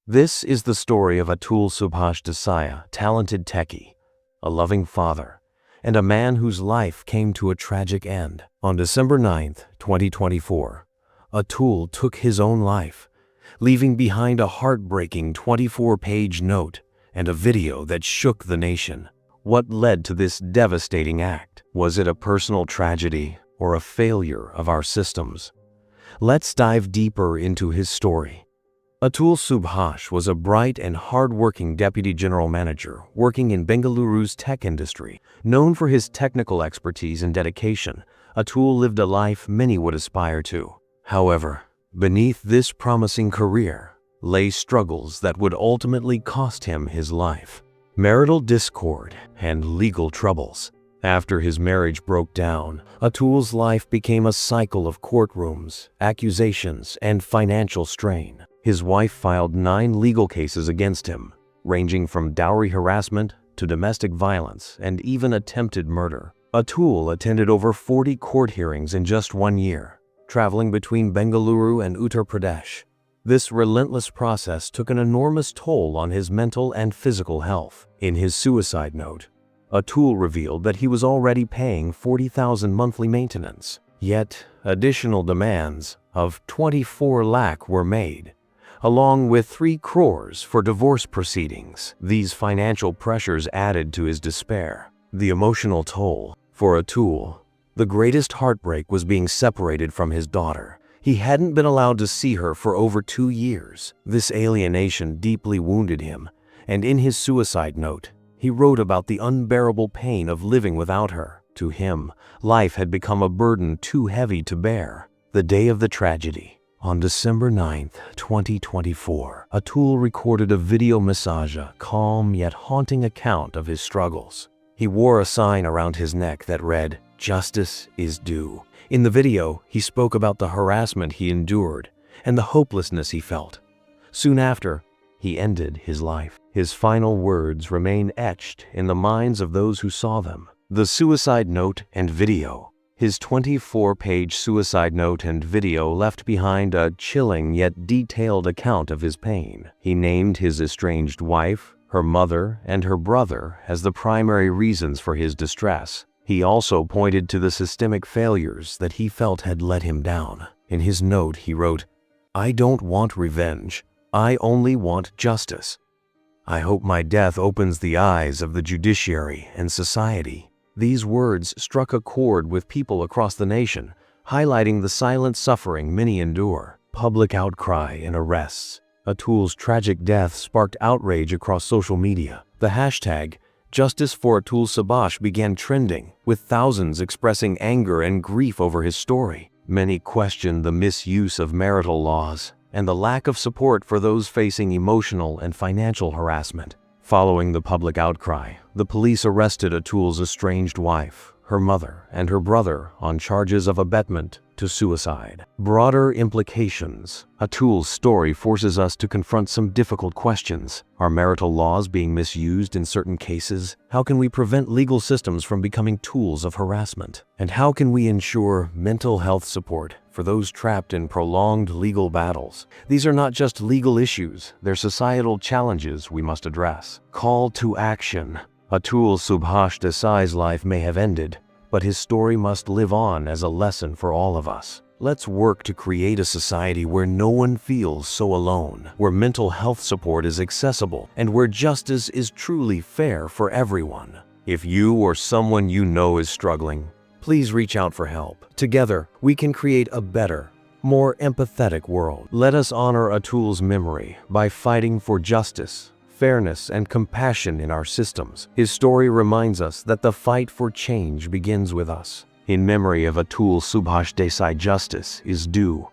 This is the story of Atul Subhash Desai, a talented techie, a loving father, and a man whose life came to a tragic end. On December 9, 2024, Atul took his own life, leaving behind a heartbreaking 24-page note and a video that shook the nation. What led to this devastating act? Was it a personal tragedy or a failure of our systems? Let's dive deeper into his story. Atul Subhash was a bright and hard-working deputy general manager working in Bengaluru's tech industry. Known for his technical expertise and dedication, Atul lived a life many would aspire to. However, beneath this promising career lay struggles that would ultimately cost him his life. Marital discord and legal troubles. After his marriage broke down, Atul's life became a cycle of courtrooms, accusations, and financial strain. His wife filed 9 legal cases against him, ranging from dowry harassment to domestic violence and even attempted murder. Atul attended over 40 court hearings in just 1 year, traveling between Bengaluru and Uttar Pradesh. This relentless process took an enormous toll on his mental and physical health. In his suicide note, Atul revealed that he was already paying 40,000 monthly maintenance, yet additional demands of 24 lakh were made, along with 3 crores for divorce proceedings. These financial pressures added to his despair. The emotional toll. For Atul, the greatest heartbreak was being separated from his daughter. He hadn't been allowed to see her for over 2 years. This alienation deeply wounded him, and in his suicide note, he wrote about the unbearable pain of living without her. To him, life had become a burden too heavy to bear. The day of the tragedy. On December 9, 2024, Atul recorded a video message, a calm yet haunting account of his struggles. He wore a sign around his neck that read, "Justice is due." In the video, he spoke about the harassment he endured and the hopelessness he felt. Soon after, he ended his life. His final words remain etched in the minds of those who saw them. The suicide note and video. His 24-page suicide note and video left behind a chilling yet detailed account of his pain. He named his estranged wife, her mother, and her brother as the primary reasons for his distress. He also pointed to the systemic failures that he felt had let him down. In his note, he wrote, "I don't want revenge. I only want justice. I hope my death opens the eyes of the judiciary and society." These words struck a chord with people across the nation, highlighting the silent suffering many endure. Public outcry and arrests. Atul's tragic death sparked outrage across social media. The hashtag Justice for Atul Subhash began trending, with thousands expressing anger and grief over his story. Many questioned the misuse of marital laws and the lack of support for those facing emotional and financial harassment. Following the public outcry, the police arrested Atul's estranged wife, her mother, and her brother on charges of abetment to suicide. Broader implications. Atul's story forces us to confront some difficult questions. Are marital laws being misused in certain cases? How can we prevent legal systems from becoming tools of harassment? And how can we ensure mental health support for those trapped in prolonged legal battles? These are not just legal issues, they're societal challenges we must address. Call to action. Atul Subhash Desai's life may have ended, but his story must live on as a lesson for all of us. Let's work to create a society where no one feels so alone, where mental health support is accessible, and where justice is truly fair for everyone. If you or someone you know is struggling, please reach out for help. Together, we can create a better, more empathetic world. Let us honor Atul's memory by fighting for justice, fairness, and compassion in our systems. His story reminds us that the fight for change begins with us. In memory of Atul Subhash Desai, justice is due.